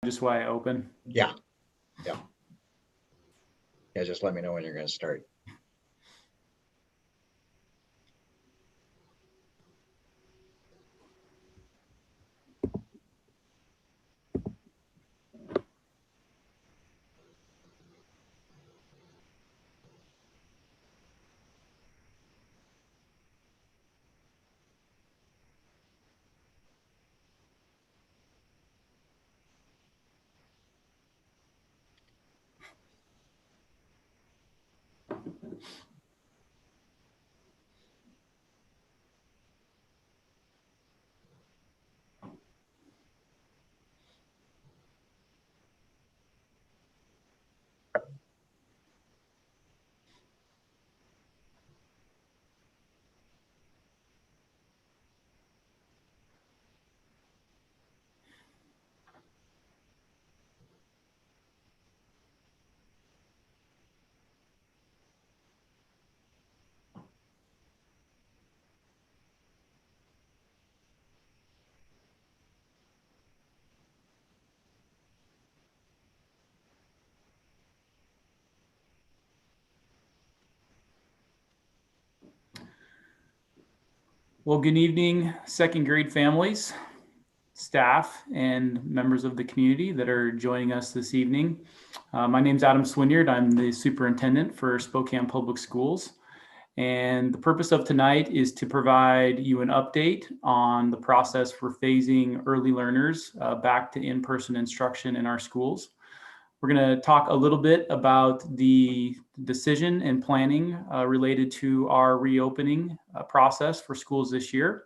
just why I open. Yeah. Yeah. Yeah. Just let me know when you're going to start. Well, good evening, second grade families, staff, and members of the community that are joining us this evening. My name is Adam Swinyard. I'm the superintendent for Spokane Public Schools. And the purpose of tonight is to provide you an update on the process for phasing early learners back to in-person instruction in our schools. We're going to talk a little bit about the decision and planning related to our reopening process for schools this year.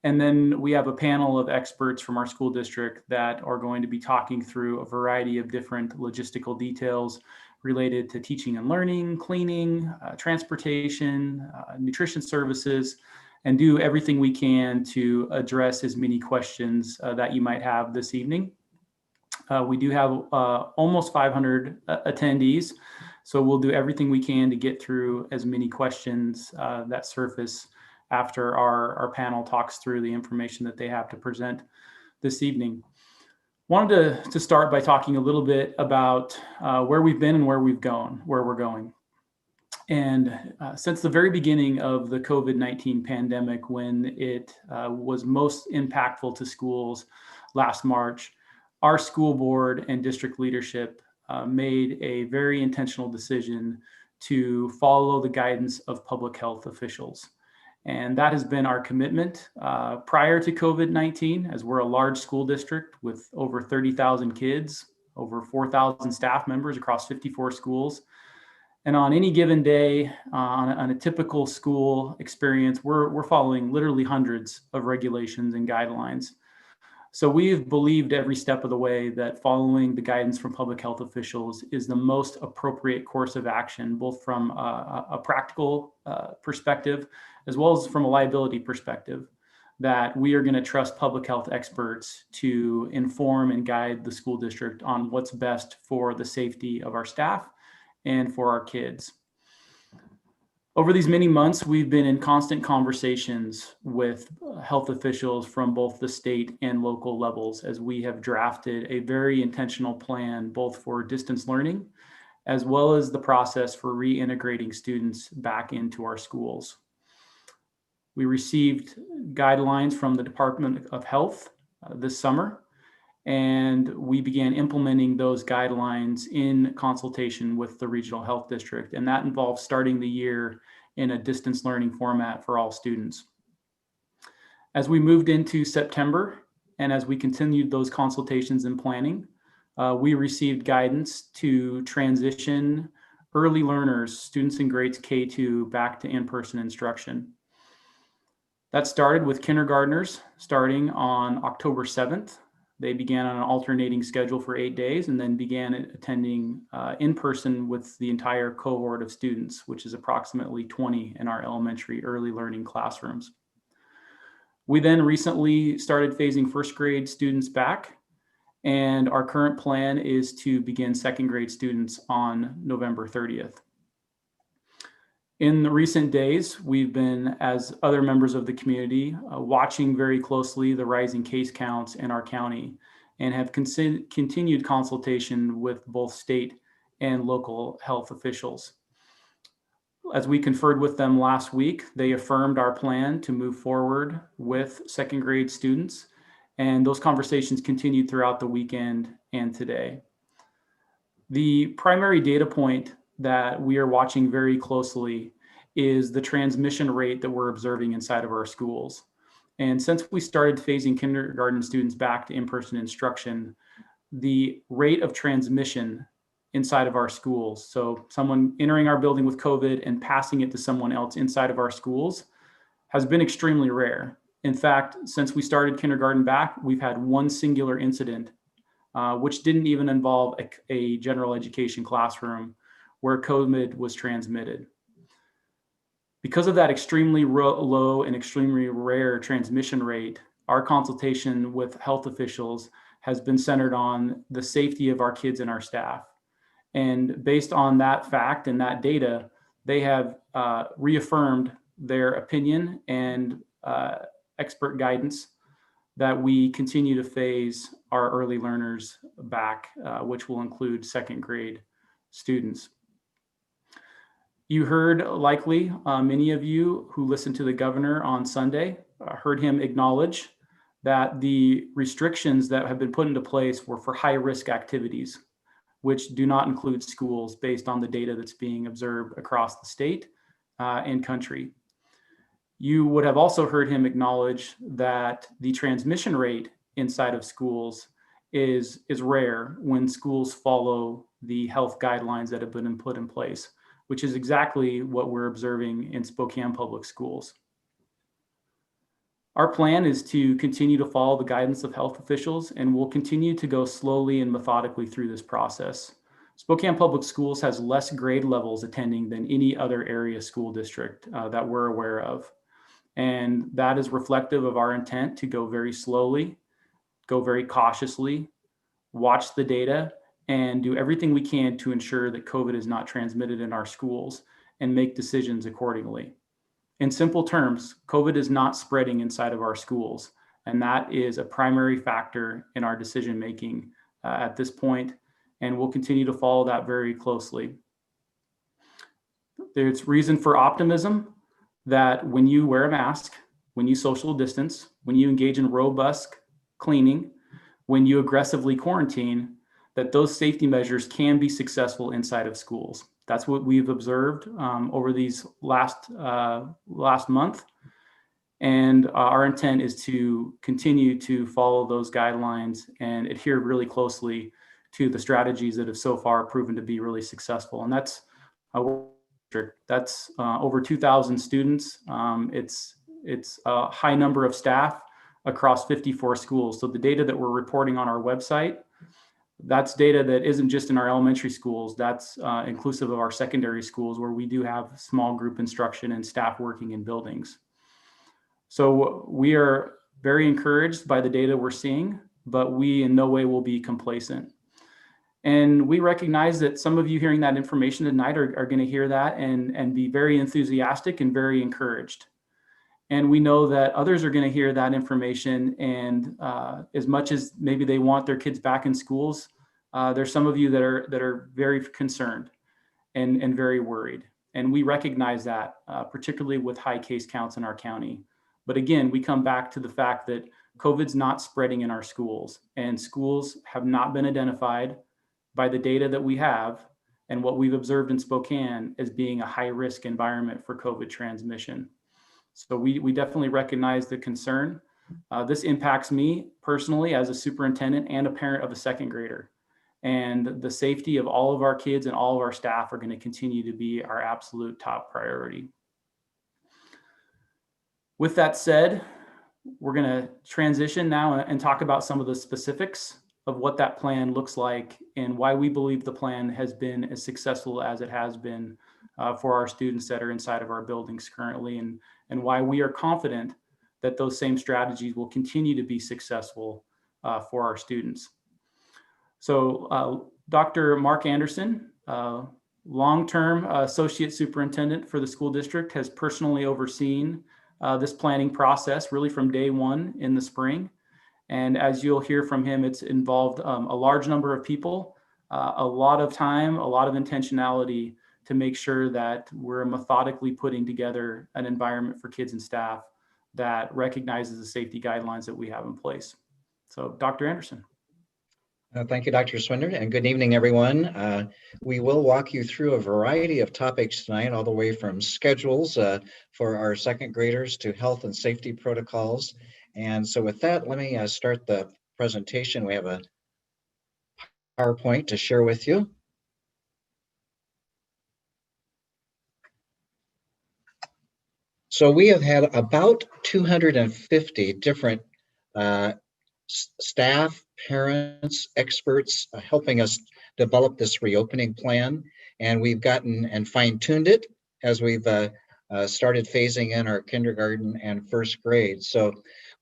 And then we have a panel of experts from our school district that are going to be talking through a variety of different logistical details related to teaching and learning, cleaning, transportation, nutrition services, and do everything we can to address as many questions that you might have this evening. We do have almost 500 attendees, so we'll do everything we can to get through as many questions that surface after our panel talks through the information that they have to present this evening. Wanted to start by talking a little bit about where we've been and where we're going. And since the very beginning of the COVID-19 pandemic, when it was most impactful to schools last March, our school board and district leadership made a very intentional decision to follow the guidance of public health officials. And that has been our commitment prior to COVID-19, as we're a large school district with over 30,000 kids, over 4,000 staff members across 54 schools. And on any given day, on a typical school experience, we're following literally hundreds of regulations and guidelines. So we've believed every step of the way that following the guidance from public health officials is the most appropriate course of action, both from a practical perspective, as well as from a liability perspective, that we are going to trust public health experts to inform and guide the school district on what's best for the safety of our staff and for our kids. Over these many months, we've been in constant conversations with health officials from both the state and local levels as we have drafted a very intentional plan, both for distance learning, as well as the process for reintegrating students back into our schools. We received guidelines from the Department of Health this summer, and we began implementing those guidelines in consultation with the regional health district. And that involves starting the year in a distance learning format for all students. As we moved into September, and as we continued those consultations and planning, we received guidance to transition early learners, students in grades K2, back to in-person instruction. That started with kindergartners starting on October 7th. They began on an alternating schedule for 8 days and then began attending in person with the entire cohort of students, which is approximately 20 in our elementary early learning classrooms. We then recently started phasing first grade students back, and our current plan is to begin second grade students on November 30th. In the recent days, we've been, as other members of the community, watching very closely the rising case counts in our county and have continued consultation with both state and local health officials. As we conferred with them last week, they affirmed our plan to move forward with second grade students, and those conversations continued throughout the weekend and today. The primary data point that we are watching very closely is the transmission rate that we're observing inside of our schools. And since we started phasing kindergarten students back to in-person instruction, the rate of transmission inside of our schools, so someone entering our building with COVID and passing it to someone else inside of our schools, has been extremely rare. In fact, since we started kindergarten back, we've had one singular incident, which didn't even involve a general education classroom where COVID was transmitted. Because of that extremely low and extremely rare transmission rate, our consultation with health officials has been centered on the safety of our kids and our staff. And based on that fact and that data, they have reaffirmed their opinion and expert guidance that we continue to phase our early learners back, which will include second grade students. You heard likely many of you who listened to the governor on Sunday heard him acknowledge that the restrictions that have been put into place were for high risk activities, which do not include schools based on the data that's being observed across the state and country. You would have also heard him acknowledge that the transmission rate inside of schools is rare when schools follow the health guidelines that have been put in place, which is exactly what we're observing in Spokane Public Schools. Our plan is to continue to follow the guidance of health officials, and we'll continue to go slowly and methodically through this process. Spokane Public Schools has less grade levels attending than any other area school district that we're aware of. And that is reflective of our intent to go very slowly, go very cautiously, watch the data, and do everything we can to ensure that COVID is not transmitted in our schools and make decisions accordingly. In simple terms, COVID is not spreading inside of our schools, and that is a primary factor in our decision-making at this point, and we'll continue to follow that very closely. There's reason for optimism that when you wear a mask, when you social distance, when you engage in robust cleaning, when you aggressively quarantine, that those safety measures can be successful inside of schools. That's what we've observed over these last month. And our intent is to continue to follow those guidelines and adhere really closely to the strategies that have so far proven to be really successful. And that's over 2,000 students. It's a high number of staff across 54 schools. So the data that we're reporting on our website, that's data that isn't just in our elementary schools, that's inclusive of our secondary schools where we do have small group instruction and staff working in buildings. So we are very encouraged by the data we're seeing, but we in no way will be complacent. And we recognize that some of you hearing that information tonight are going to hear that and be very enthusiastic and very encouraged. And we know that others are going to hear that information, and as much as maybe they want their kids back in schools, there's some of you that are very concerned and very worried. And we recognize that, particularly with high case counts in our county. But again, we come back to the fact that COVID's not spreading in our schools, and schools have not been identified by the data that we have and what we've observed in Spokane as being a high risk environment for COVID transmission. So we definitely recognize the concern. This impacts me personally as a superintendent and a parent of a second grader. And the safety of all of our kids and all of our staff are going to continue to be our absolute top priority. With that said, we're going to transition now and talk about some of the specifics of what that plan looks like and why we believe the plan has been as successful as it has been for our students that are inside of our buildings currently, and why we are confident that those same strategies will continue to be successful for our students. So Dr. Mark Anderson, long-term associate superintendent for the school district, has personally overseen this planning process really from day one in the spring. And as you'll hear from him, it's involved a large number of people, a lot of time, a lot of intentionality to make sure that we're methodically putting together an environment for kids and staff that recognizes the safety guidelines that we have in place. So, Dr. Anderson. Thank you, Dr. Swinder, and good evening, everyone. We will walk you through a variety of topics tonight, all the way from schedules for our second graders to health and safety protocols. And so with that, let me start the presentation. We have a PowerPoint to share with you. So we have had about 250 different staff, parents, experts helping us develop this reopening plan. And we've gotten and fine-tuned it as we've started phasing in our kindergarten and first grade. So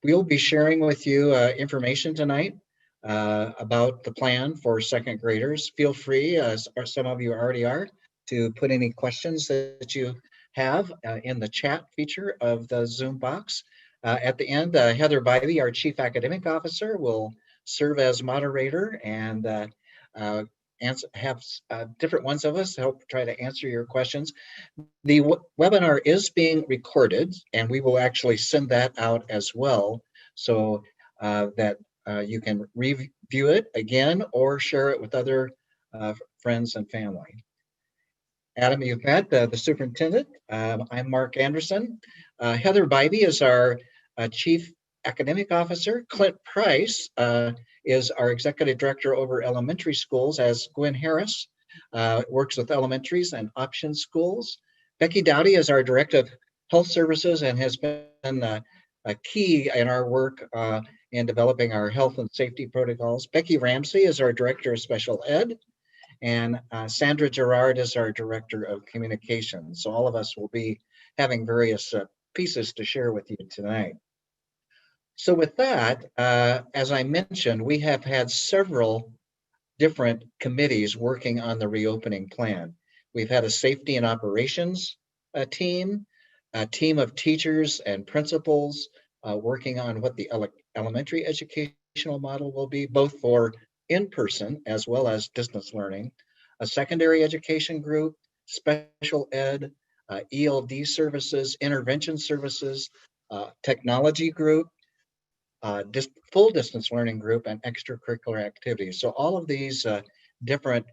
we'll be sharing with you information tonight about the plan for second graders. Feel free, as some of you already are, to put any questions that you have in the chat feature of the Zoom box. At the end, Heather Bybee, our Chief Academic Officer, will serve as moderator and have different ones of us help try to answer your questions. The webinar is being recorded, and we will actually send that out as well, so that you can review it again or share it with other friends and family. Adam, you've met the superintendent. I'm Mark Anderson. Heather Bybee is our Chief Academic Officer. Clint Price is our Executive Director over elementary schools, as Gwen Harris works with elementaries and option schools. Becky Dowdy is our Director of Health Services and has been a key in our work in developing our health and safety protocols. Becky Ramsey is our Director of Special Ed. And Sandra Gerard is our Director of Communications. So all of us will be having various pieces to share with you tonight. So with that, as I mentioned, we have had several different committees working on the reopening plan. We've had a safety and operations team, a team of teachers and principals working on what the elementary educational model will be, both for in-person as well as distance learning, a secondary education group, special ed, ELD services, intervention services, technology group, full distance learning group, and extracurricular activities. So all of these different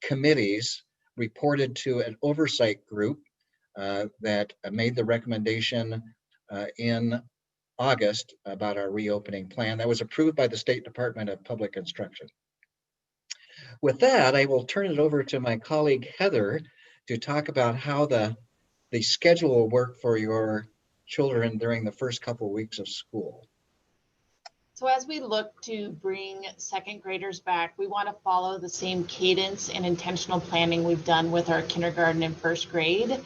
committees reported to an oversight group that made the recommendation in August about our reopening plan that was approved by the State Department of Public Instruction. With that, I will turn it over to my colleague Heather to talk about how the schedule will work for your children during the first couple of weeks of school. So as we look to bring second graders back, we want to follow the same cadence and intentional planning we've done with our kindergarten and first grade.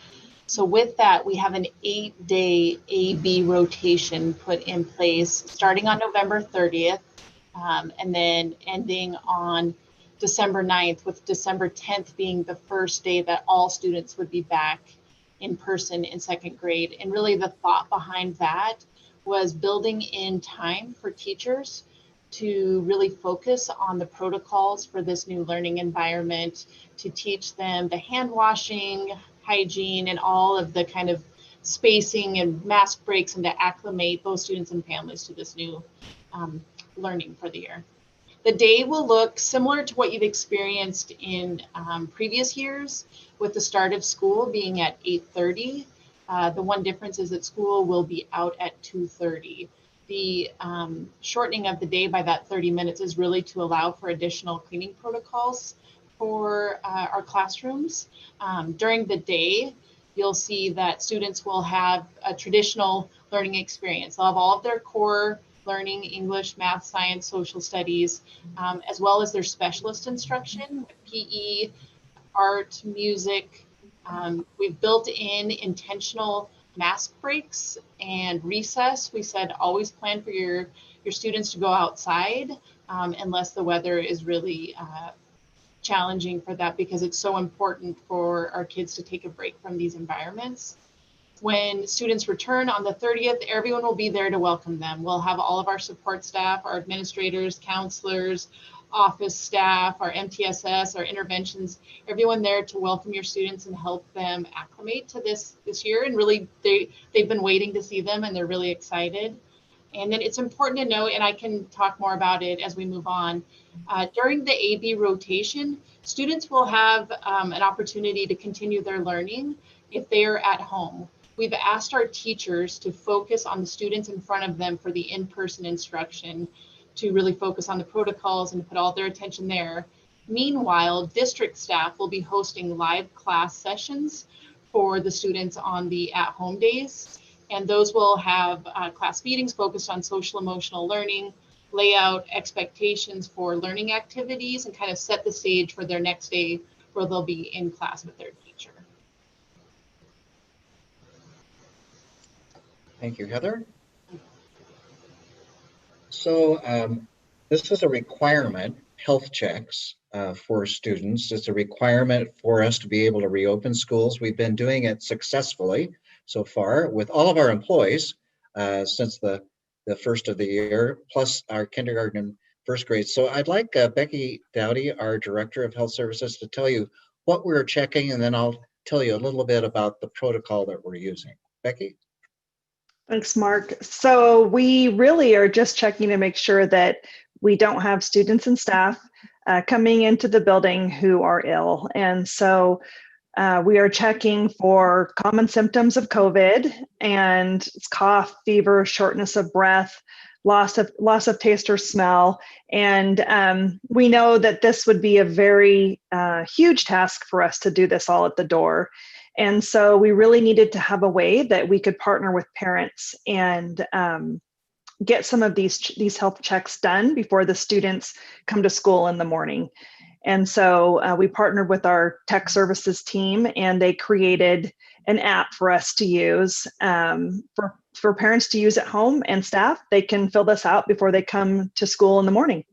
So with that, we have an 8-day A-B rotation put in place starting on November 30th and then ending on December 9th, with December 10th being the first day that all students would be back in person in second grade. And really the thought behind that was building in time for teachers to really focus on the protocols for this new learning environment, to teach them the hand washing, hygiene, and all of the kind of spacing and mask breaks, and to acclimate those students and families to this new learning for the year. The day will look similar to what you've experienced in previous years, with the start of school being at 8:30. The one difference is that school will be out at 2:30. The shortening of the day by that 30 minutes is really to allow for additional cleaning protocols for our classrooms. During the day, you'll see that students will have a traditional learning experience. They'll have all of their core learning, English, math, science, social studies, as well as their specialist instruction, PE, art, music. We've built in intentional mask breaks and recess. We said always plan for your students to go outside unless the weather is really challenging for that, because it's so important for our kids to take a break from these environments. When students return on the 30th, everyone will be there to welcome them. We'll have all of our support staff, our administrators, counselors, office staff, our MTSS, our interventions, everyone there to welcome your students and help them acclimate to this year. And really, they've been waiting to see them, and they're really excited. And then it's important to note, and I can talk more about it as we move on, during the AB rotation, students will have an opportunity to continue their learning if they are at home. We've asked our teachers to focus on the students in front of them for the in-person instruction, to really focus on the protocols and put all their attention there. Meanwhile, district staff will be hosting live class sessions for the students on the at-home days. And those will have class meetings focused on social emotional learning, lay out expectations for learning activities, and kind of set the stage for their next day where they'll be in class with their teacher. Thank you, Heather. So this is a requirement, health checks for students. It's a requirement for us to be able to reopen schools. We've been doing it successfully so far with all of our employees since the first of the year, plus our kindergarten and first grade. So I'd like Becky Dowdy, our Director of Health Services, to tell you what we're checking, and then I'll tell you a little bit about the protocol that we're using. Becky? Thanks, Mark. So we really are just checking to make sure that we don't have students and staff coming into the building who are ill. And so we are checking for common symptoms of COVID, and it's cough, fever, shortness of breath, loss of taste or smell. And we know that this would be a very huge task for us to do this all at the door. And so we really needed to have a way that we could partner with parents and get some of these health checks done before the students come to school in the morning. And so we partnered with our tech services team, and they created an app for us to use for parents to use at home, and staff. They can fill this out before they come to school in the morning.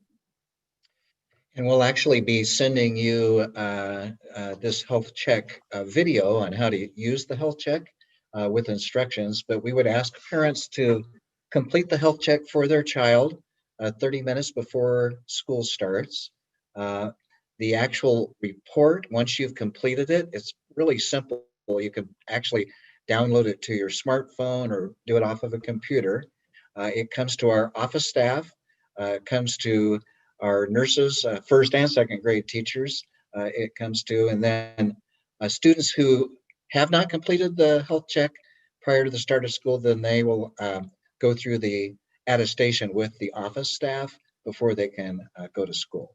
And we'll actually be sending you this health check video on how to use the health check with instructions, but we would ask parents to complete the health check for their child 30 minutes before school starts. The actual report, once you've completed it, it's really simple. You can actually download it to your smartphone or do it off of a computer. It comes to our office staff, it comes to our nurses, first and second grade teachers, it comes to, and then students who have not completed the health check prior to the start of school, then they will go through the attestation with the office staff before they can go to school.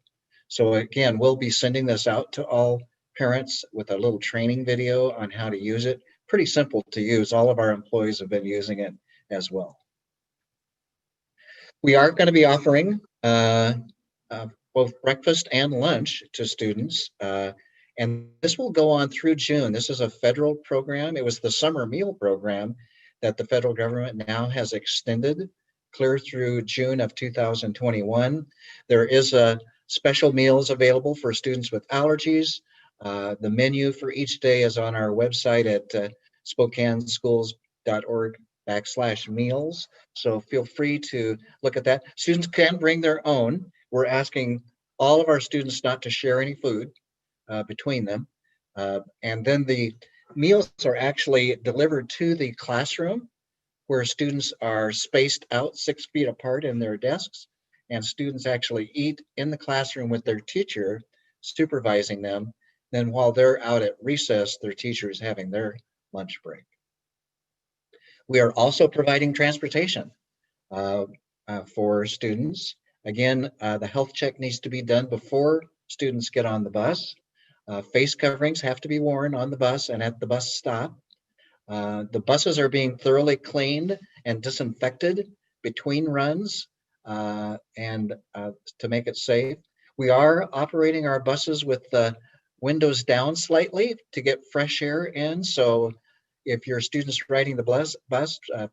So again, we'll be sending this out to all parents with a little training video on how to use it. Pretty simple to use. All of our employees have been using it as well. We are going to be offering both breakfast and lunch to students. And this will go on through June. This is a federal program. It was the summer meal program that the federal government now has extended clear through June of 2021. There is a special meals available for students with allergies. The menu for each day is on our website at spokaneschools.org/meals. So feel free to look at that. Students can bring their own. We're asking all of our students not to share any food between them. And then the meals are actually delivered to the classroom, where students are spaced out 6 feet apart in their desks, and students actually eat in the classroom with their teacher supervising them. Then while they're out at recess, their teacher is having their lunch break. We are also providing transportation for students. Again, the health check needs to be done before students get on the bus. Face coverings have to be worn on the bus and at the bus stop. The buses are being thoroughly cleaned and disinfected between runs and to make it safe. We are operating our buses with the windows down slightly to get fresh air in. So if your students riding the bus,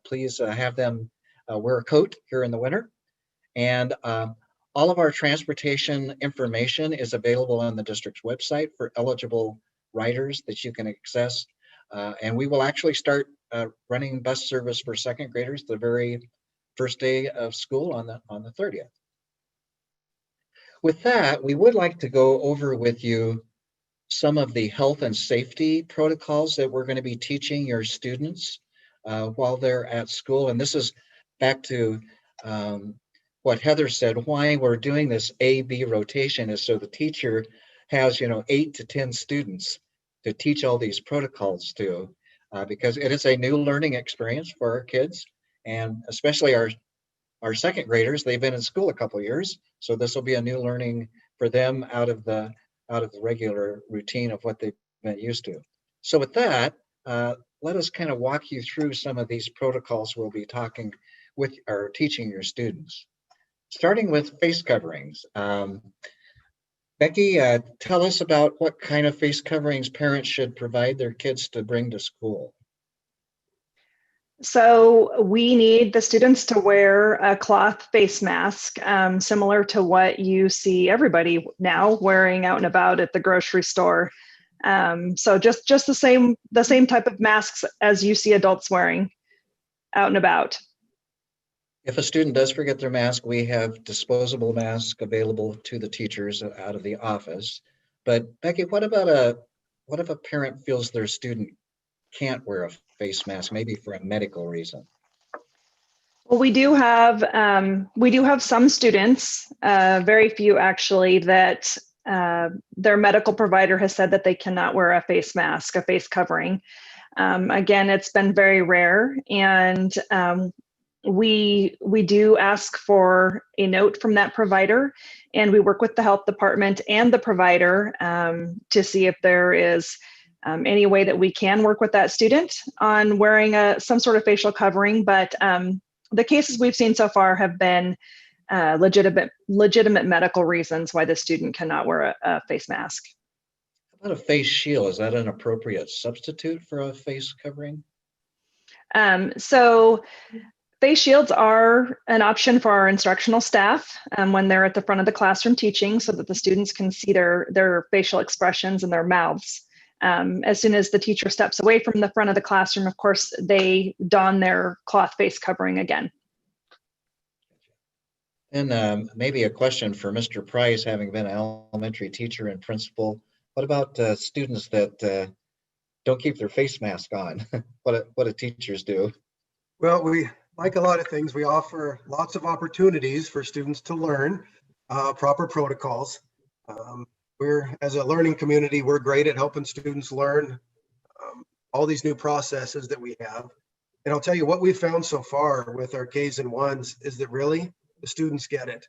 please have them wear a coat here in the winter. And all of our transportation information is available on the district's website for eligible riders that you can access. And we will actually start running bus service for second graders the very first day of school on the 30th. With that, we would like to go over with you some of the health and safety protocols that we're going to be teaching your students while they're at school. And this is back to what Heather said, why we're doing this A-B rotation is so the teacher has, 8 to 10 students to teach all these protocols to, because it is a new learning experience for our kids, and especially our second graders. They've been in school a couple of years, so this will be a new learning for them out of the regular routine of what they've been used to. So with that, let us kind of walk you through some of these protocols we'll be talking with or teaching your students. Starting with face coverings. Becky, tell us about what kind of face coverings parents should provide their kids to bring to school. So we need the students to wear a cloth face mask, similar to what you see everybody now wearing out and about at the grocery store. So just the same type of masks as you see adults wearing out and about. If a student does forget their mask, we have disposable masks available to the teachers out of the office. But Becky, what if a parent feels their student can't wear a face mask, maybe for a medical reason? Well, we do have some students, very few actually, that their medical provider has said that they cannot wear a face mask, a face covering. Again, it's been very rare, and we do ask for a note from that provider, and we work with the health department and the provider to see if there is any way that we can work with that student on wearing some sort of facial covering. But the cases we've seen so far have been legitimate medical reasons why the student cannot wear a face mask. How about a face shield? Is that an appropriate substitute for a face covering? So face shields are an option for our instructional staff when they're at the front of the classroom teaching, so that the students can see their facial expressions and their mouths. As soon as the teacher steps away from the front of the classroom, of course, they don their cloth face covering again. And maybe a question for Mr. Price, having been an elementary teacher and principal. What about students that don't keep their face mask on? What do teachers do? Well, we, like a lot of things, we offer lots of opportunities for students to learn proper protocols. As a learning community, we're great at helping students learn all these new processes that we have. And I'll tell you what we've found so far with our Ks and 1s is that really the students get it.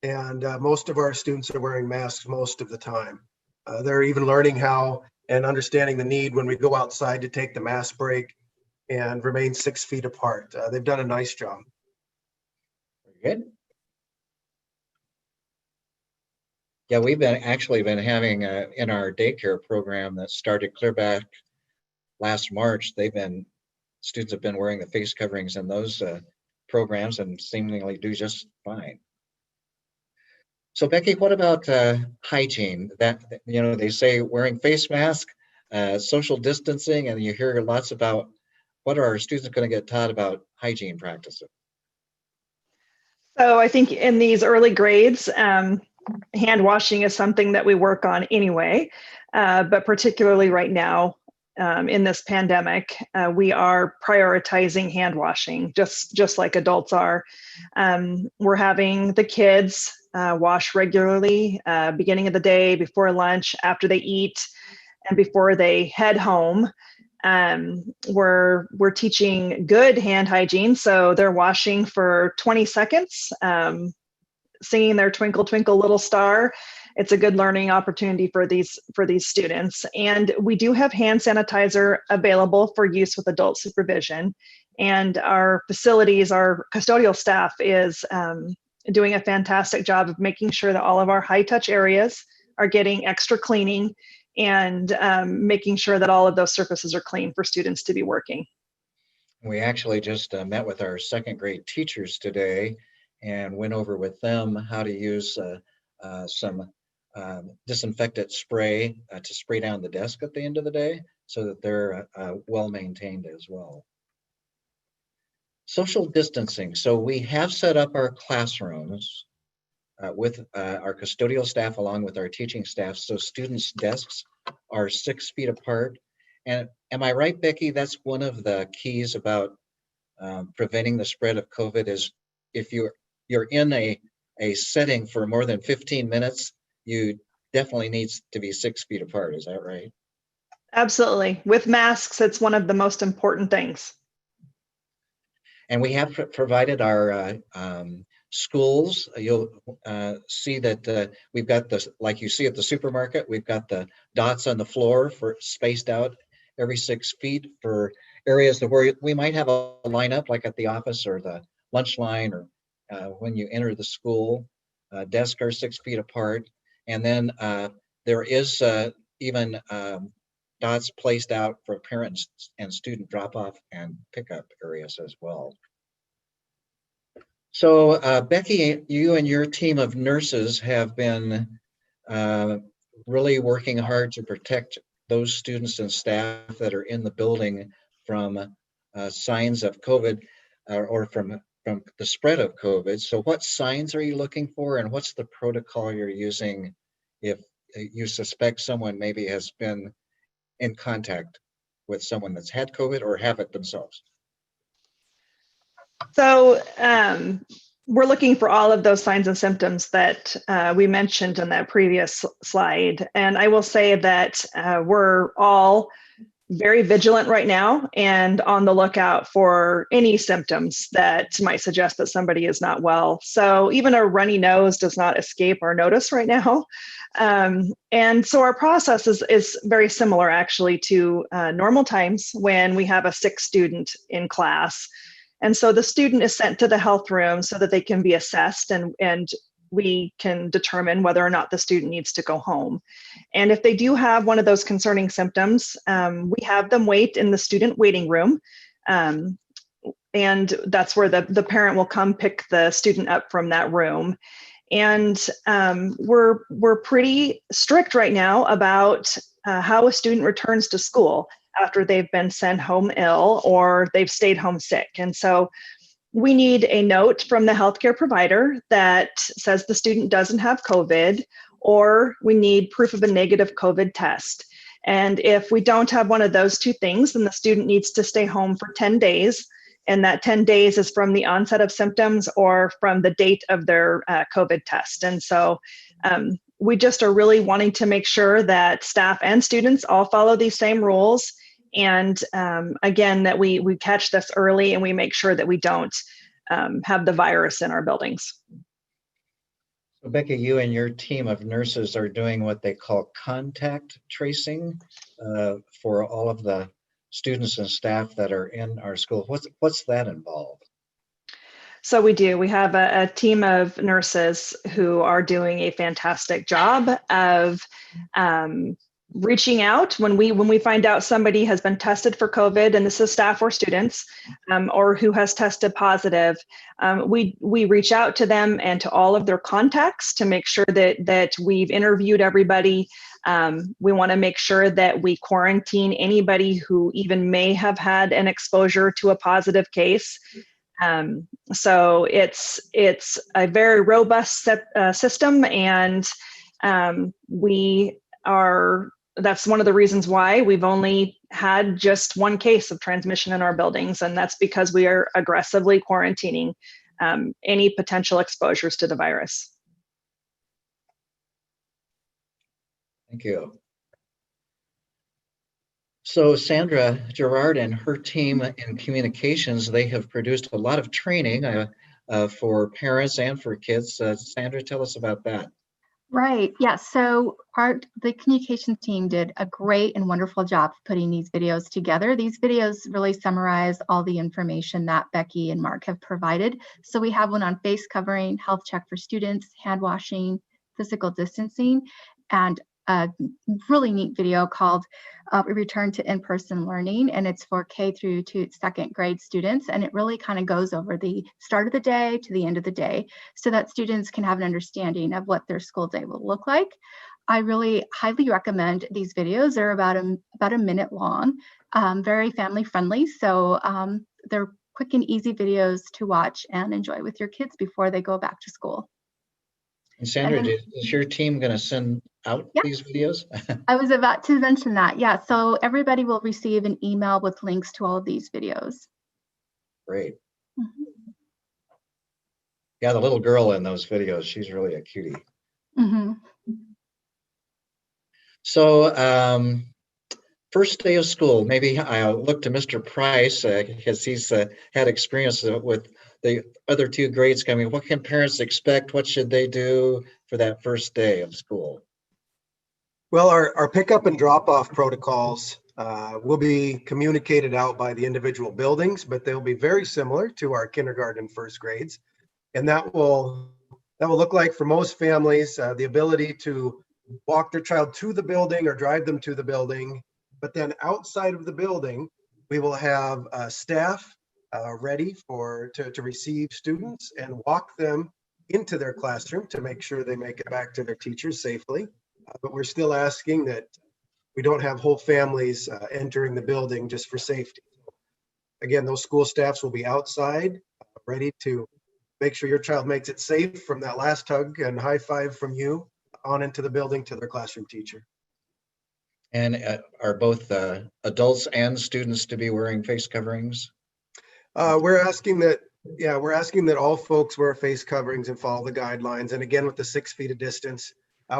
And most of our students are wearing masks most of the time. They're even learning how and understanding the need when we go outside to take the mask break and remain 6 feet apart. They've done a nice job. Very good. Yeah, we've been having in our daycare program that started clear back last March. Students have been wearing the face coverings in those programs and seemingly do just fine. So Becky, what about hygiene? That, they say wearing face mask, social distancing, and you hear lots about what are our students going to get taught about hygiene practices? So I think in these early grades, hand washing is something that we work on anyway, but particularly right now in this pandemic, we are prioritizing hand washing just like adults are. We're having the kids wash regularly, beginning of the day, before lunch, after they eat, and before they head home. We're teaching good hand hygiene, so they're washing for 20 seconds, singing their Twinkle Twinkle Little Star. It's a good learning opportunity for these students. And we do have hand sanitizer available for use with adult supervision. And our facilities, our custodial staff is doing a fantastic job of making sure that all of our high touch areas are getting extra cleaning and making sure that all of those surfaces are clean for students to be working. We actually just met with our second grade teachers today and went over with them how to use some disinfectant spray to spray down the desk at the end of the day so that they're well maintained as well. Social distancing. So we have set up our classrooms with our custodial staff along with our teaching staff. So students' desks are 6 feet apart. And am I right, Becky? That's one of the keys about preventing the spread of COVID is if you're in a setting for more than 15 minutes, you definitely needs to be 6 feet apart. Is that right? Absolutely. With masks, it's one of the most important things. And we have provided our schools. You'll see that we've got the, like you see at the supermarket, we've got the dots on the floor for spaced out every 6 feet for areas where we might have a lineup like at the office or the lunch line or when you enter the school. Desks are 6 feet apart. And then there is even dots placed out for parents and student drop-off and pickup areas as well. So Becky, you and your team of nurses have been really working hard to protect those students and staff that are in the building from signs of COVID or from the spread of COVID. So what signs are you looking for and what's the protocol you're using if you suspect someone maybe has been in contact with someone that's had COVID or have it themselves? So we're looking for all of those signs and symptoms that we mentioned in that previous slide. And I will say that we're all very vigilant right now and on the lookout for any symptoms that might suggest that somebody is not well. So even a runny nose does not escape our notice right now. And so our process is very similar actually to normal times when we have a sick student in class. And so the student is sent to the health room so that they can be assessed and we can determine whether or not the student needs to go home. And if they do have one of those concerning symptoms, we have them wait in the student waiting room. And that's where the parent will come pick the student up from that room. And we're pretty strict right now about how a student returns to school after they've been sent home ill or they've stayed home sick. And so we need a note from the healthcare provider that says the student doesn't have COVID, or we need proof of a negative COVID test. And if we don't have one of those two things, then the student needs to stay home for 10 days. And that 10 days is from the onset of symptoms or from the date of their COVID test. And so we just are really wanting to make sure that staff and students all follow these same rules. And again, that we catch this early and we make sure that we don't have the virus in our buildings. So Becky, you and your team of nurses are doing what they call contact tracing for all of the students and staff that are in our school. What's that involve? So we do. We have a team of nurses who are doing a fantastic job of reaching out when we find out somebody has been tested for COVID, and this is staff or students, or who has tested positive. We reach out to them and to all of their contacts to make sure that we've interviewed everybody. We want to make sure that we quarantine anybody who even may have had an exposure to a positive case. So it's a very robust system, and that's one of the reasons why we've only had just one case of transmission in our buildings, and that's because we are aggressively quarantining any potential exposures to the virus. Thank you. So Sandra Gerard and her team in communications, they have produced a lot of training for parents and for kids. Sandra, tell us about that. Right. Yeah. So the communications team did a great and wonderful job putting these videos together. These videos really summarize all the information that Becky and Mark have provided. So we have one on face covering, health check for students, hand washing, physical distancing, and a really neat video called Return to In-Person Learning, and it's for K through to second grade students, and it really kind of goes over the start of the day to the end of the day so that students can have an understanding of what their school day will look like. I really highly recommend these videos. They're about a minute long, very family friendly, so they're quick and easy videos to watch and enjoy with your kids before they go back to school. And Sandra, And then- is your team going to send out Yeah. these videos? I was about to mention that. Yeah, so everybody will receive an email with links to all of these videos. Great. Mhm. Yeah, the little girl in those videos, she's really a cutie. Mhm. So first day of school, maybe I'll look to Mr. Price because he's had experience with the other two grades coming. What can parents expect? What should they do for that first day of school? Well, our pickup and drop off protocols will be communicated out by the individual buildings, but they'll be very similar to our kindergarten and first grades. And that will look like for most families, the ability to walk their child to the building or drive them to the building. But then outside of the building, we will have staff ready to receive students and walk them into their classroom to make sure they make it back to their teachers safely. But we're still asking that we don't have whole families entering the building just for safety. Again, those school staffs will be outside, ready to make sure your child makes it safe from that last hug and high five from you on into the building to their classroom teacher. And are both adults and students to be wearing face coverings? We're asking that all folks wear face coverings and follow the guidelines. And again, with the 6 feet of distance,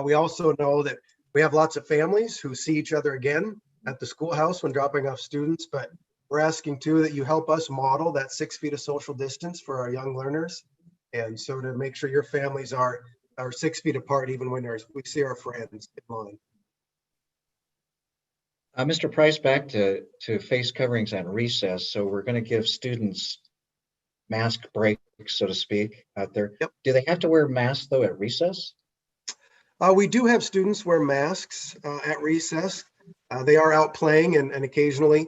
we also know that we have lots of families who see each other again at the schoolhouse when dropping off students, but we're asking too that you help us model that 6 feet of social distance for our young learners. And so to make sure your families are 6 feet apart, even when we see our friends in line. Mr. Price, back to face coverings and recess. So we're going to give students mask breaks, so to speak, out there. Yep. Do they have to wear masks though at recess? We do have students wear masks at recess. They are out playing and occasionally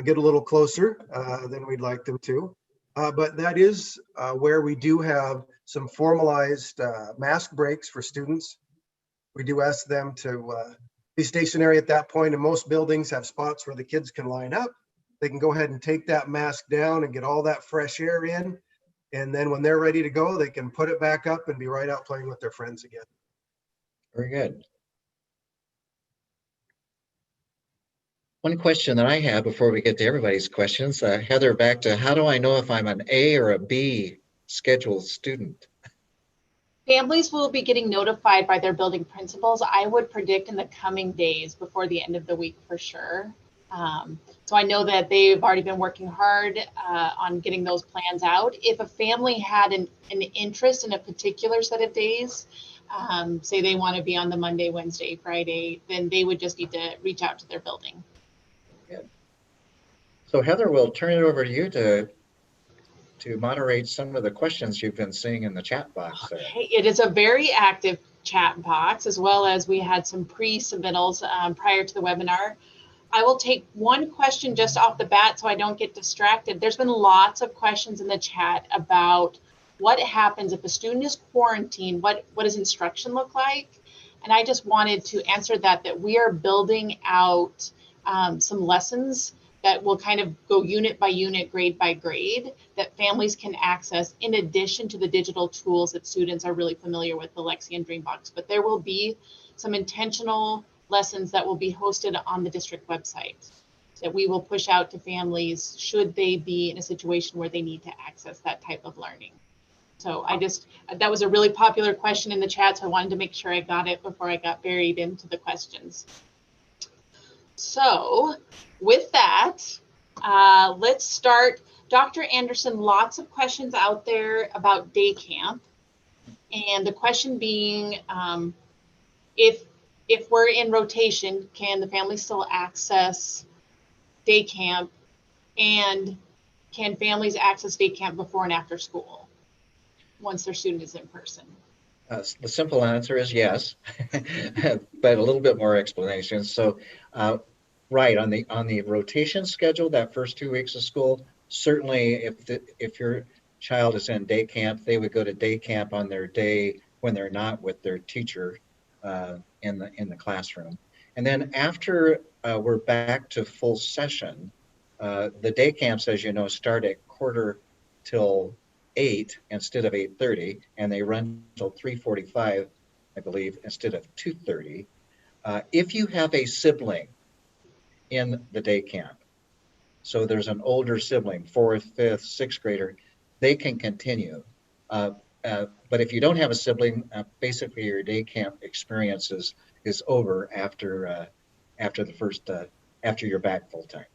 get a little closer than we'd like them to. But that is where we do have some formalized mask breaks for students. We do ask them to be stationary at that point, and most buildings have spots where the kids can line up. They can go ahead and take that mask down and get all that fresh air in. And then when they're ready to go, they can put it back up and be right out playing with their friends again. Very good. One question that I have before we get to everybody's questions, Heather, back to how do I know if I'm an A or a B scheduled student? Families will be getting notified by their building principals. I would predict in the coming days before the end of the week for sure. So I know that they've already been working hard on getting those plans out. If a family had an interest in a particular set of days, say they want to be on the Monday, Wednesday, Friday, then they would just need to reach out to their building. Good. So Heather, we'll turn it over to you to moderate some of the questions you've been seeing in the chat box there. Okay. It is a very active chat box, as well as we had some pre-submittals prior to the webinar. I will take one question just off the bat so I don't get distracted. There's been lots of questions in the chat about what happens if a student is quarantined, what does instruction look like? And I just wanted to answer that we are building out some lessons that will kind of go unit by unit, grade by grade, that families can access in addition to the digital tools that students are really familiar with, the Lexi and Dreambox. But there will be some intentional lessons that will be hosted on the district website that we will push out to families should they be in a situation where they need to access that type of learning. So that was a really popular question in the chat, so I wanted to make sure I got it before I got buried into the questions. So with that, let's start. Dr. Anderson, lots of questions out there about day camp. And the question being, if we're in rotation, can the family still access day camp? And can families access day camp before and after school once their student is in person? The simple answer is yes, but a little bit more explanation. So, right, on the rotation schedule, that first 2 weeks of school, certainly if your child is in day camp, they would go to day camp on their day when they're not with their teacher in the classroom. And then after we're back to full session, the day camps, as you know, start at quarter till 8 instead of 8:30, and they run till 3:45, I believe, instead of 2:30. If you have a sibling in the day camp, so there's an older sibling, fourth, fifth, sixth grader, they can continue. But if you don't have a sibling, basically your day camp experience is over after the first after you're back full time.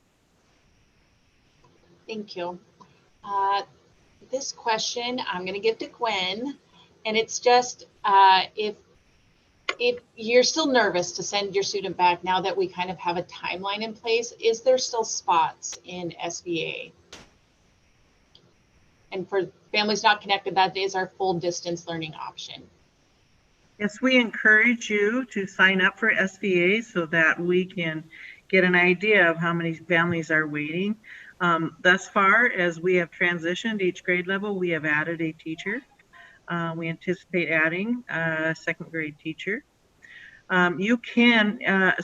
Thank you. This question I'm going to give to Gwen, and it's just if you're still nervous to send your student back now that we kind of have a timeline in place, is there still spots in SVA? And for families not connected, that is our full distance learning option. Yes, we encourage you to sign up for SVA so that we can get an idea of how many families are waiting. Thus far, as we have transitioned each grade level, we have added a teacher. We anticipate adding a second grade teacher. You can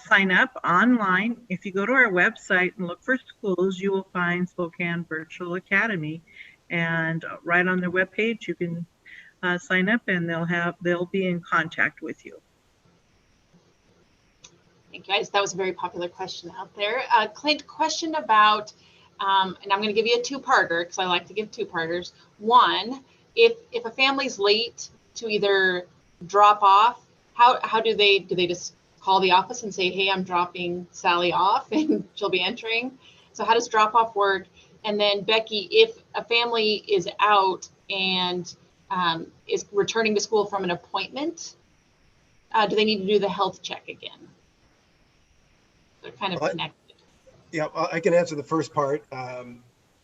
sign up online. If you go to our website and look for schools, you will find Spokane Virtual Academy. And right on their webpage, you can sign up and they'll be in contact with you. Thank you, guys. That was a very popular question out there. Clint, question about, and I'm going to give you a two-parter because I like to give two-parters. One, if a family's late to either drop off, how do they just call the office and say, hey, I'm dropping Sally off and she'll be entering? So how does drop off work? And then Becky, if a family is out and is returning to school from an appointment, do they need to do the health check again? They're kind of connected. Yeah, I can answer the first part.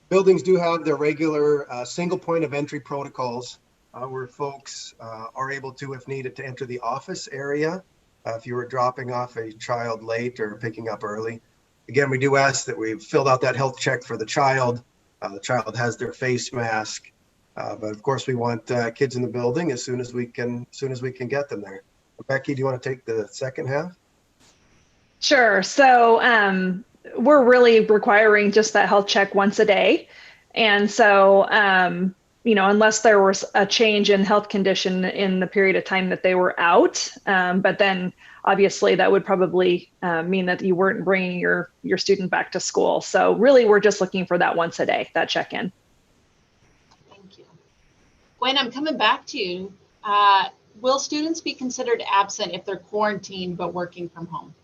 Buildings do have their regular single point of entry protocols where folks are able to, if needed, to enter the office area if you were dropping off a child late or picking up early. Again, we do ask that we've filled out that health check for the child. The child has their face mask, but of course we want kids in the building as soon as we can get them there. Becky, do you want to take the second half? Sure. So we're really requiring just that health check once a day. And so, unless there was a change in health condition in the period of time that they were out, but then obviously that would probably mean that you weren't bringing your student back to school. So really, we're just looking for that once a day, that check-in. Thank you. Gwen, I'm coming back to you. Will students be considered absent if they're quarantined but working from home?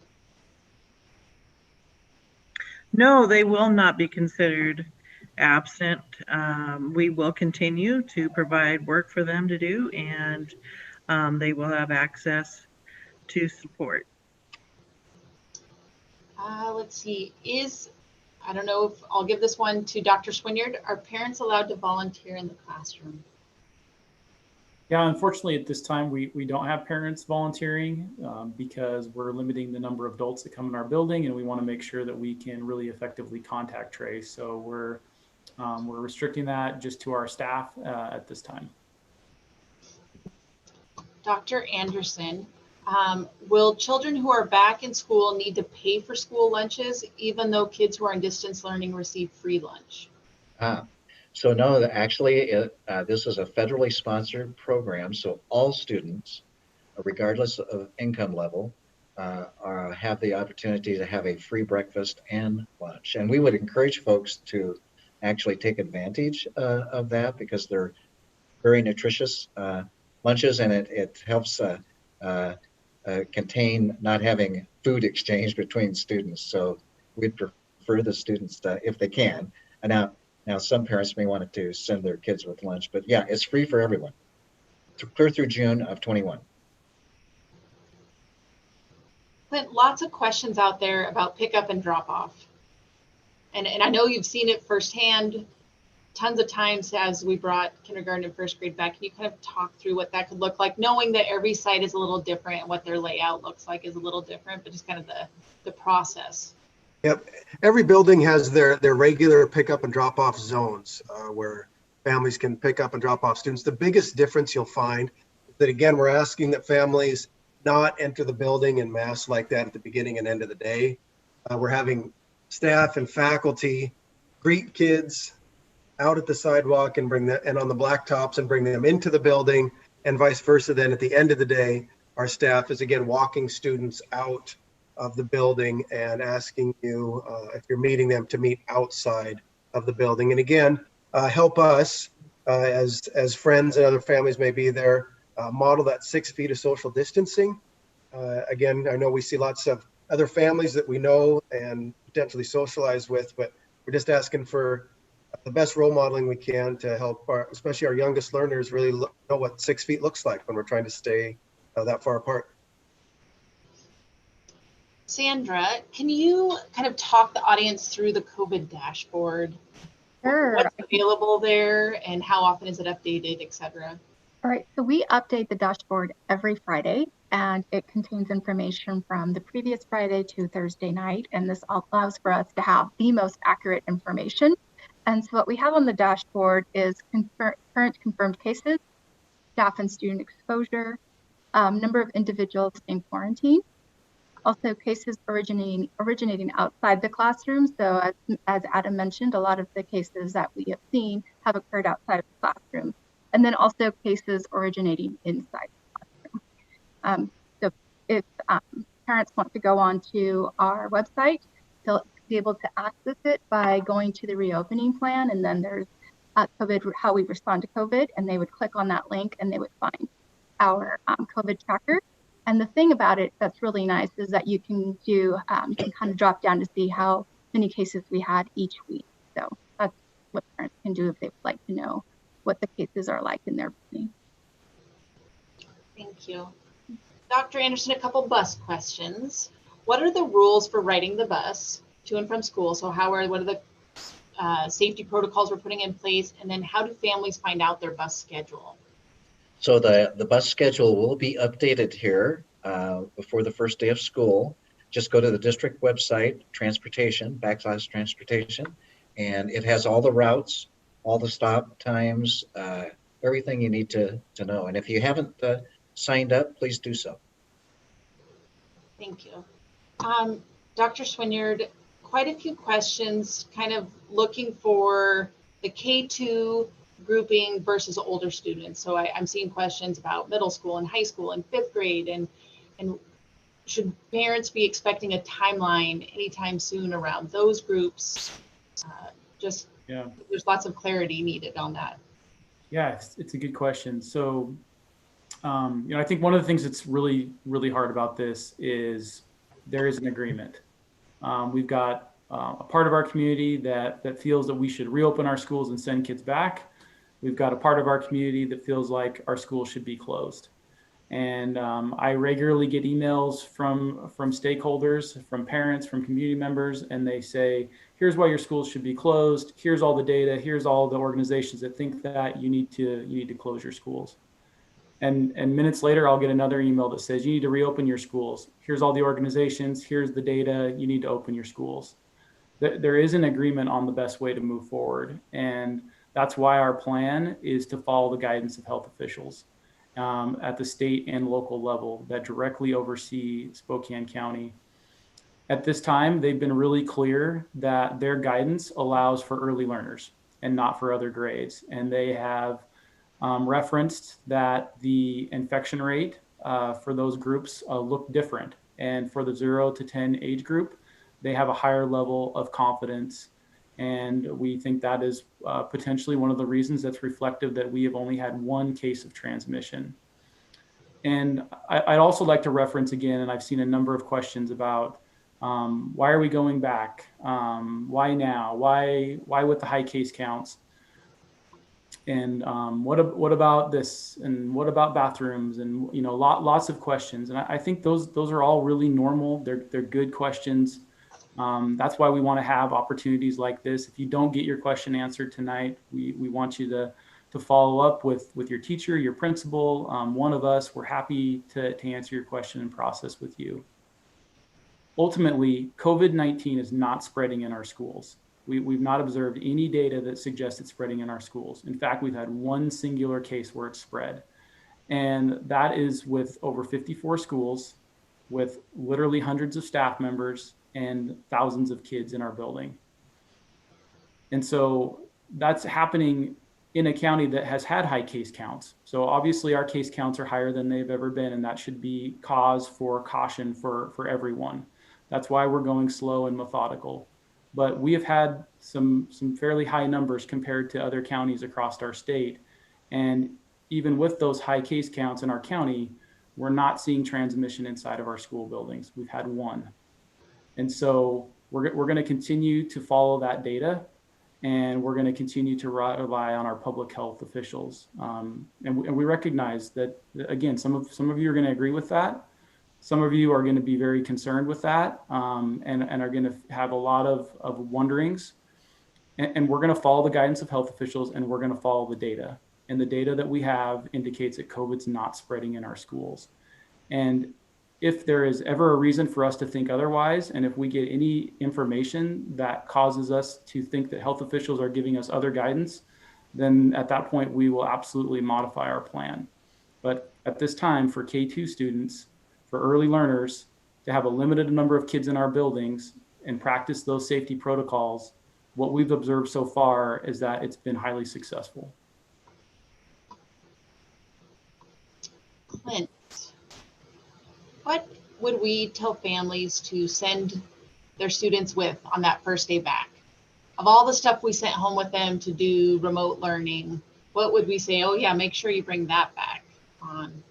No, they will not be considered absent. We will continue to provide work for them to do, and they will have access to support. Let's see, I don't know if I'll give this one to Dr. Swinyard. Are parents allowed to volunteer in the classroom? Yeah, unfortunately, at this time, we don't have parents volunteering because we're limiting the number of adults that come in our building, and we want to make sure that we can really effectively contact trace. So we're restricting that just to our staff at this time. Dr. Anderson, will children who are back in school need to pay for school lunches, even though kids who are in distance learning receive free lunch? So no, actually, this is a federally sponsored program. So all students, regardless of income level, have the opportunity to have a free breakfast and lunch. And we would encourage folks to actually take advantage of that because they're very nutritious lunches, and it helps contain not having food exchange between students. So we'd prefer the students, if they can. And now some parents may want to send their kids with lunch, but yeah, it's free for everyone, clear through June of 21. Clint, lots of questions out there about pickup and drop off. And I know you've seen it firsthand tons of times as we brought kindergarten and first grade back. Can you kind of talk through what that could look like, knowing that every site is a little different and what their layout looks like is a little different, but just kind of the process? Yep. Every building has their regular pickup and drop off zones where families can pick up and drop off students. The biggest difference you'll find is that, again, we're asking that families not enter the building in mass like that at the beginning and end of the day. We're having staff and faculty greet kids, out at the sidewalk and bring them, and on the blacktops and bring them into the building, and vice versa. Then at the end of the day, our staff is again walking students out of the building and asking you, if you're meeting them, to meet outside of the building. And again, help us, as friends and other families may be there, model that 6 feet of social distancing. Again, I know we see lots of other families that we know and potentially socialize with, but we're just asking for the best role modeling we can to help especially our youngest learners really know what 6 feet looks like when we're trying to stay that far apart. Sandra, can you kind of talk the audience through the COVID dashboard? Sure. What's available there and how often is it updated, et cetera? All right, so we update the dashboard every Friday, and it contains information from the previous Friday to Thursday night, and this allows for us to have the most accurate information. And so what we have on the dashboard is current confirmed cases, staff and student exposure, number of individuals in quarantine, also cases originating outside the classroom. So as Adam mentioned, a lot of the cases that we have seen have occurred outside of the classroom. And then also cases originating inside the classroom. So if parents want to go on to our website, they'll be able to access it by going to the reopening plan, and then there's COVID, how we respond to COVID, and they would click on that link and they would find our COVID tracker. And the thing about it that's really nice is that you can do, you can kind of drop down to see how many cases we had each week. So that's what parents can do if they would like to know what the cases are like in their building. Thank you. Dr. Anderson, a couple bus questions. What are the rules for riding the bus to and from school? So what are the safety protocols we're putting in place? And then how do families find out their bus schedule? So the bus schedule will be updated here before the first day of school. Just go to the district website, transportation, and it has all the routes, all the stop times, everything you need to know. And if you haven't signed up, please do so. Thank you. Dr. Swinyard, quite a few questions kind of looking for the K2 grouping versus older students. So I'm seeing questions about middle school and high school and 5th grade, and should parents be expecting a timeline anytime soon around those groups? There's lots of clarity needed on that. Yeah, it's a good question. So, I think one of the things that's really, really hard about this is there is an agreement. We've got a part of our community that feels that we should reopen our schools and send kids back. We've got a part of our community that feels like our schools should be closed. And I regularly get emails from stakeholders, from parents, from community members, and they say, here's why your schools should be closed. Here's all the data. Here's all the organizations that think that you need to close your schools. And minutes later, I'll get another email that says, you need to reopen your schools. Here's all the organizations. Here's the data. You need to open your schools. There is an agreement on the best way to move forward. And that's why our plan is to follow the guidance of health officials at the state and local level that directly oversee Spokane County. At this time, they've been really clear that their guidance allows for early learners and not for other grades. And they have referenced that the infection rate for those groups look different. And for the 0 to 10 age group, they have a higher level of confidence. And we think that is potentially one of the reasons that's reflective that we have only had one case of transmission. And I'd also like to reference again, and I've seen a number of questions about why are we going back? Why now? Why with the high case counts? And what about this? And what about bathrooms? And lots of questions. And I think those are all really normal. They're good questions. That's why we want to have opportunities like this. If you don't get your question answered tonight, we want you to follow up with your teacher, your principal, one of us. We're happy to answer your question and process with you. Ultimately, COVID-19 is not spreading in our schools. We've not observed any data that suggests it's spreading in our schools. In fact, we've had one singular case where it's spread. And that is with over 54 schools, with literally hundreds of staff members and thousands of kids in our building. And so that's happening in a county that has had high case counts. So obviously our case counts are higher than they've ever been, and that should be cause for caution for everyone. That's why we're going slow and methodical. But we have had some fairly high numbers compared to other counties across our state. And even with those high case counts in our county, we're not seeing transmission inside of our school buildings. We've had one. And so we're going to continue to follow that data, and we're going to continue to rely on our public health officials. And we recognize that, again, some of you are going to agree with that. Some of you are going to be very concerned with that, and are going to have a lot of wonderings. And we're going to follow the guidance of health officials, and we're going to follow the data. And the data that we have indicates that COVID's not spreading in our schools. And if there is ever a reason for us to think otherwise, and if we get any information that causes us to think that health officials are giving us other guidance, then at that point, we will absolutely modify our plan. But at this time, for K2 students, for early learners, to have a limited number of kids in our buildings and practice those safety protocols, what we've observed so far is that it's been highly successful. Clint, what would we tell families to send their students with on that first day back? Of all the stuff we sent home with them to do remote learning, what would we say, oh yeah, make sure you bring that back on?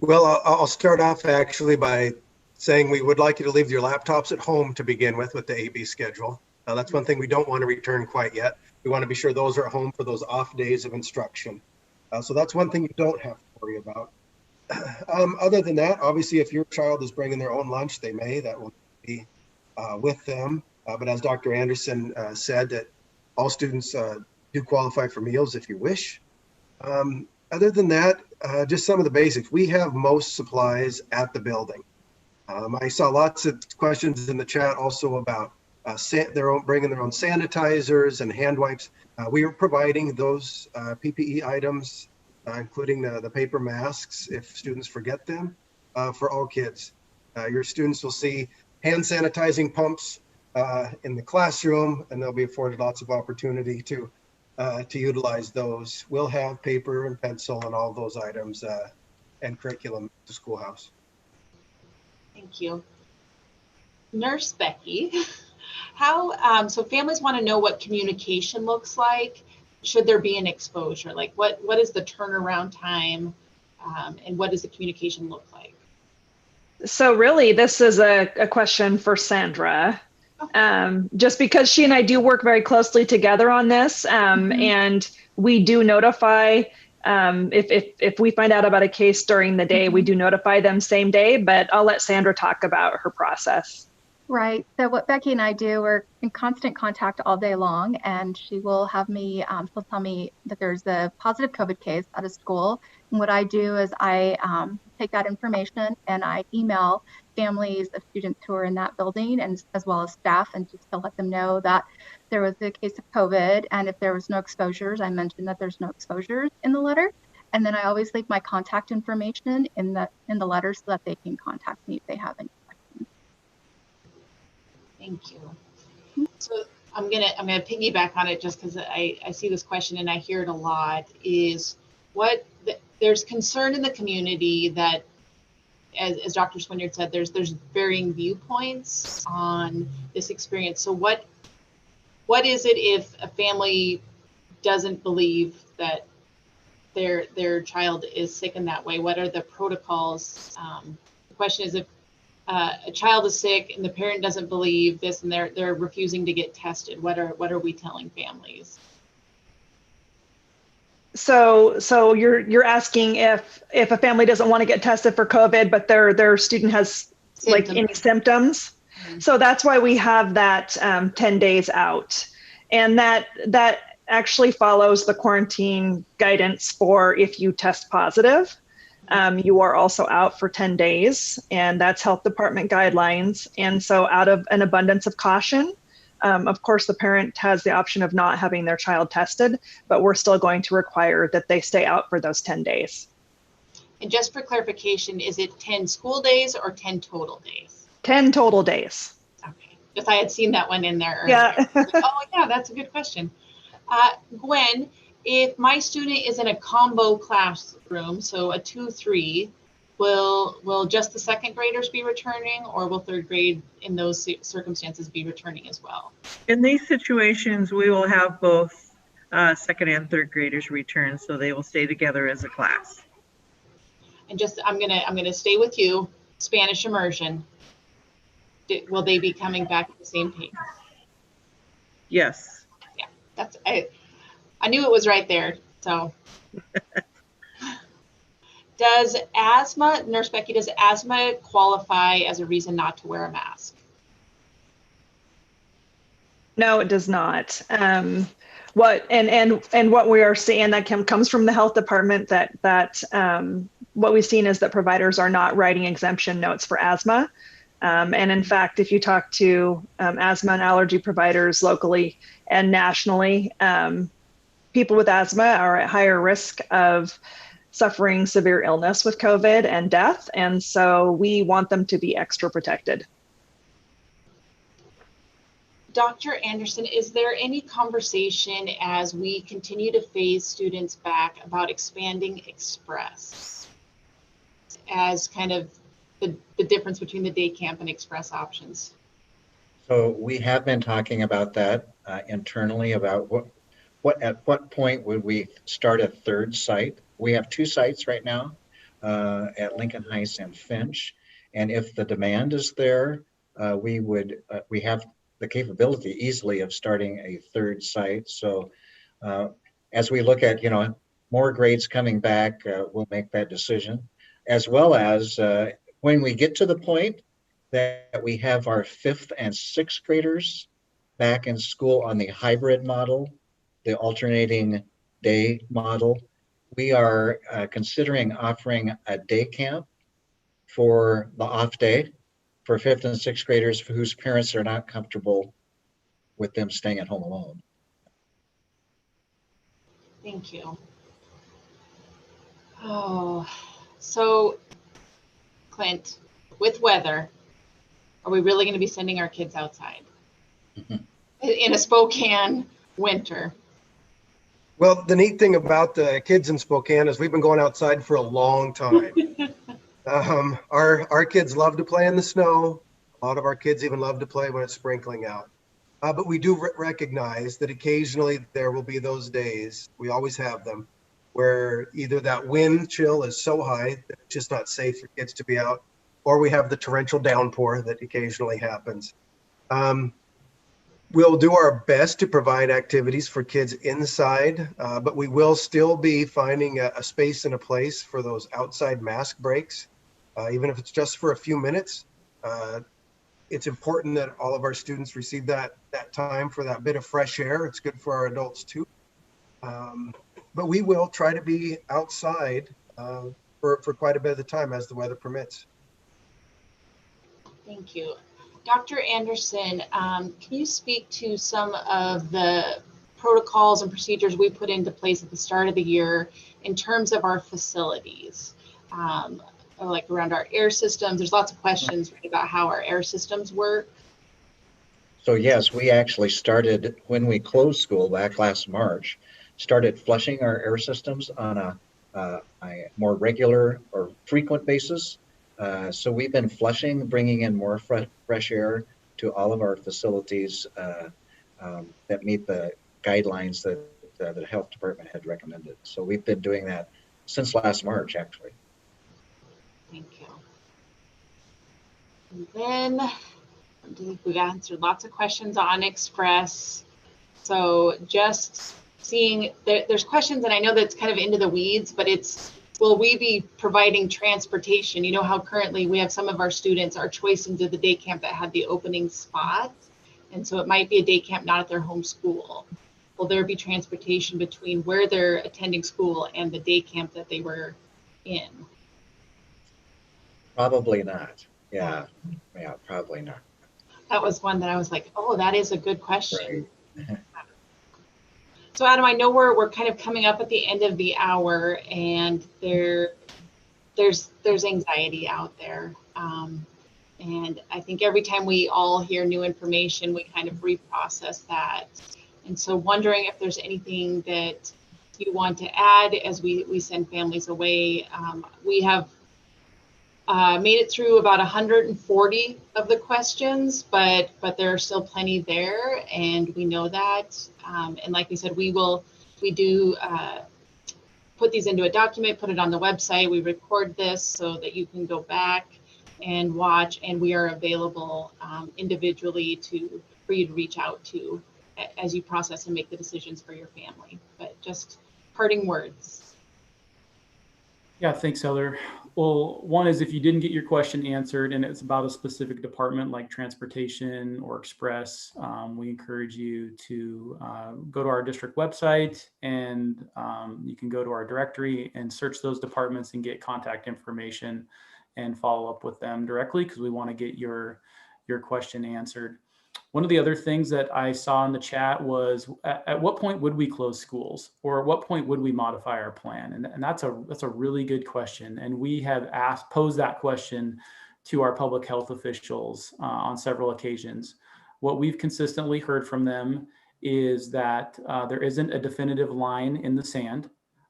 Well, I'll start off actually by saying we would like you to leave your laptops at home to begin with the AB schedule. That's one thing we don't want to return quite yet. We want to be sure those are at home for those off days of instruction. So that's one thing you don't have to worry about. Other than that, obviously, if your child is bringing their own lunch, that will be with them. But as Dr. Anderson said, that all students do qualify for meals if you wish. Other than that, just some of the basics. We have most supplies at the building. I saw lots of questions in the chat also about bringing their own sanitizers and hand wipes. We are providing those PPE items, including the paper masks if students forget them, for all kids. Your students will see hand sanitizing pumps in the classroom, and they'll be afforded lots of opportunity to utilize those. We'll have paper and pencil and all those items and curriculum at the schoolhouse. Thank you. Nurse Becky, how, so families want to know what communication looks like. Should there be an exposure? Like what is the turnaround time, and what does the communication look like? So really, this is a question for Sandra. Just because she and I do work very closely together on this, and we do notify if we find out about a case during the day, we do notify them same day, but I'll let Sandra talk about her process. Right. So what Becky and I do, we're in constant contact all day long, and she will have me, she'll tell me that there's a positive COVID case at a school. And what I do is I take that information and I email families of students who are in that building, and as well as staff, and just to let them know that there was a case of COVID, and if there was no exposures, I mentioned that there's no exposures in the letter. And then I always leave my contact information in the letter so that they can contact me if they have any questions. Thank you. So I'm gonna piggyback on it just because I see this question and I hear it a lot. Is there's concern in the community that, as Dr. Swinyard said, there's varying viewpoints on this experience. So what is it if a family doesn't believe that their child is sick in that way? What are the protocols? The question is, if a child is sick and the parent doesn't believe this and they're refusing to get tested, what are we telling families? So you're asking if a family doesn't want to get tested for COVID, but their student has symptoms. Like any symptoms. Mm-hmm. So that's why we have that 10 days out, and that actually follows the quarantine guidance for if you test positive. You are also out for 10 days, and that's health department guidelines. And so out of an abundance of caution, of course, the parent has the option of not having their child tested, but we're still going to require that they stay out for those 10 days. And just for clarification, is it 10 school days or 10 total days? 10 total days. Okay, if I had seen that one in there earlier. Yeah. Oh yeah, that's a good question. Gwen, if my student is in a combo classroom, so a 2-3, will just the second graders be returning, or will third grade in those circumstances be returning as well? In these situations, we will have both second and third graders return, so they will stay together as a class. And just, I'm gonna stay with you. Spanish immersion. Will they be coming back at the same pace? Yes. Yeah, that's, I knew it was right there. So does asthma, Nurse Becky, does asthma qualify as a reason not to wear a mask? No, it does not. What we are seeing that comes from the health department, that what we've seen is that providers are not writing exemption notes for asthma. And in fact, if you talk to asthma and allergy providers locally and nationally, people with asthma are at higher risk of suffering severe illness with COVID and death. And so we want them to be extra protected. Dr. Anderson, is there any conversation as we continue to phase students back about expanding Express as kind of the difference between the day camp and Express options? So we have been talking about that internally, about at what point would we start a third site? We have 2 sites right now at Lincoln Heights and Finch. And if the demand is there, we have the capability easily of starting a third site. So as we look at, more grades coming back, we'll make that decision, as well as when we get to the point that we have our 5th and 6th graders back in school on the hybrid model, the alternating day model, we are considering offering a day camp for the off day for 5th and 6th graders whose parents are not comfortable with them staying at home alone. Thank you. Oh, so Clint, with weather, are we really going to be sending our kids outside in a Spokane winter? Well, the neat thing about the kids in Spokane is we've been going outside for a long time. Our kids love to play in the snow. A lot of our kids even love to play when it's sprinkling out. But we do recognize that occasionally there will be those days, we always have them, where either that wind chill is so high that it's just not safe for kids to be out, or we have the torrential downpour that occasionally happens. We'll do our best to provide activities for kids inside, but we will still be finding a space and a place for those outside mask breaks, even if it's just for a few minutes. It's important that all of our students receive that time for that bit of fresh air. It's good for our adults too. But we will try to be outside for quite a bit of the time as the weather permits. Thank you. Dr. Anderson, can you speak to some of the protocols and procedures we put into place at the start of the year in terms of our facilities? Like around our air systems, there's lots of questions about how our air systems work. So yes, we actually started, when we closed school back last March, started flushing our air systems on a more regular or frequent basis. So we've been flushing, bringing in more fresh air to all of our facilities that meet the guidelines that the health department had recommended. So we've been doing that since last March, actually. Thank you. And then I think we've answered lots of questions on Express. So just seeing, there's questions, and I know that's kind of into the weeds, but it's, will we be providing transportation? You know how currently we have some of our students are choice into the day camp that had the opening spot. And so it might be a day camp not at their home school. Will there be transportation between where they're attending school and the day camp that they were in? Probably not. Yeah, probably not. That was one that I was like, oh, that is a good question. Right. So Adam, I know we're kind of coming up at the end of the hour, and there's anxiety out there. And I think every time we all hear new information, we kind of reprocess that. And so wondering if there's anything that you want to add as we send families away. We have made it through about 140 of the questions, but there are still plenty there, and we know that. And like we said, we do put these into a document, put it on the website. We record this so that you can go back and watch, and we are available individually for you to reach out to as you process and make the decisions for your family. But just parting words. Yeah, thanks, Heather. Well, one is if you didn't get your question answered and it's about a specific department like transportation or express, we encourage you to go to our district website, and you can go to our directory and search those departments and get contact information and follow up with them directly, because we want to get your question answered. One of the other things that I saw in the chat was at what point would we close schools, or at what point would we modify our plan? And that's a really good question. And we have posed that question to our public health officials on several occasions. What we've consistently heard from them is that there isn't a definitive line in the sand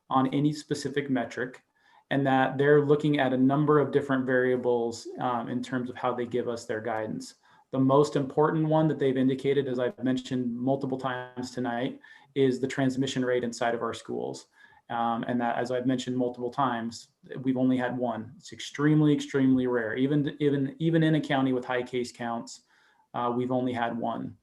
on any specific metric, and that they're looking at a number of different variables in terms of how they give us their guidance. The most important one that they've indicated, as I've mentioned multiple times tonight, is the transmission rate inside of our schools. And that, as I've mentioned multiple times, we've only had one. It's extremely, extremely rare. Even in a county with high case counts, we've only had one.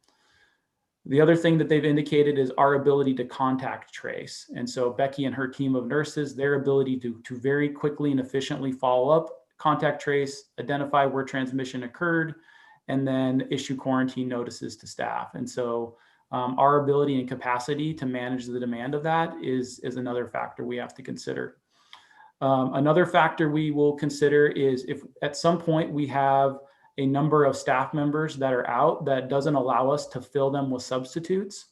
The other thing that they've indicated is our ability to contact trace. And so Becky and her team of nurses, their ability to very quickly and efficiently follow up, contact trace, identify where transmission occurred, and then issue quarantine notices to staff. And so our ability and capacity to manage the demand of that is another factor we have to consider. Another factor we will consider is if at some point we have a number of staff members that are out that doesn't allow us to fill them with substitutes,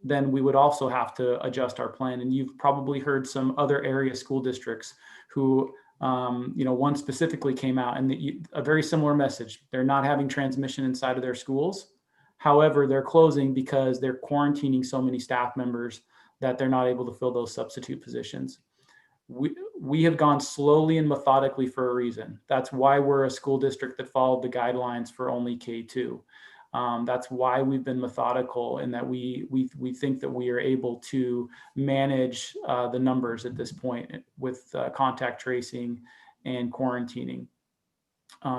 then we would also have to adjust our plan. And you've probably heard some other area school districts who one specifically came out and a very similar message. They're not having transmission inside of their schools. However, they're closing because they're quarantining so many staff members that they're not able to fill those substitute positions. We have gone slowly and methodically for a reason. That's why we're a school district that followed the guidelines for only K2. That's why we've been methodical, in that we think that we are able to manage the numbers at this point with contact tracing and quarantining.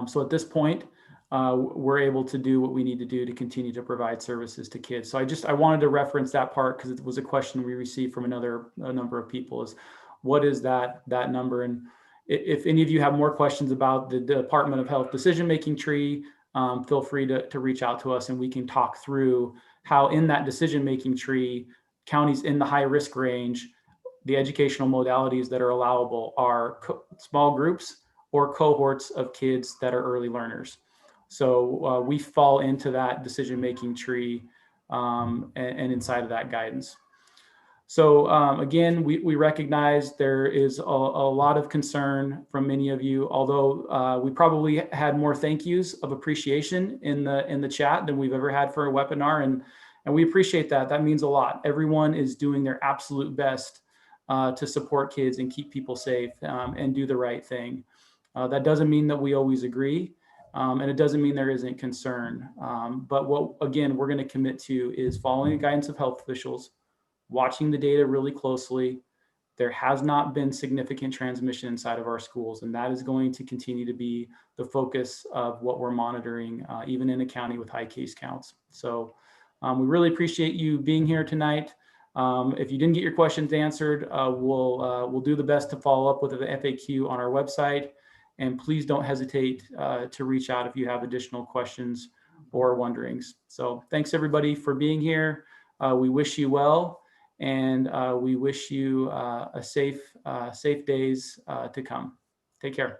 So at this point, we're able to do what we need to do to continue to provide services to kids. So I wanted to reference that part because it was a question we received from a number of people, is what is that number? And if any of you have more questions about the Department of Health decision-making tree, feel free to reach out to us, and we can talk through how in that decision-making tree, counties in the high risk range, the educational modalities that are allowable are small groups or cohorts of kids that are early learners. So we fall into that decision-making tree and inside of that guidance. So again, we recognize there is a lot of concern from many of you, although we probably had more thank yous of appreciation in the chat than we've ever had for a webinar. And we appreciate that. That means a lot. Everyone is doing their absolute best to support kids and keep people safe and do the right thing. That doesn't mean that we always agree. And it doesn't mean there isn't concern. But what, again, we're going to commit to is following the guidance of health officials, watching the data really closely. There has not been significant transmission inside of our schools, and that is going to continue to be the focus of what we're monitoring, even in a county with high case counts. So we really appreciate you being here tonight. If you didn't get your questions answered, we'll do the best to follow up with the FAQ on our website. And please don't hesitate to reach out if you have additional questions or wonderings. So thanks everybody for being here. We wish you well. And we wish you a safe days to come. Take care.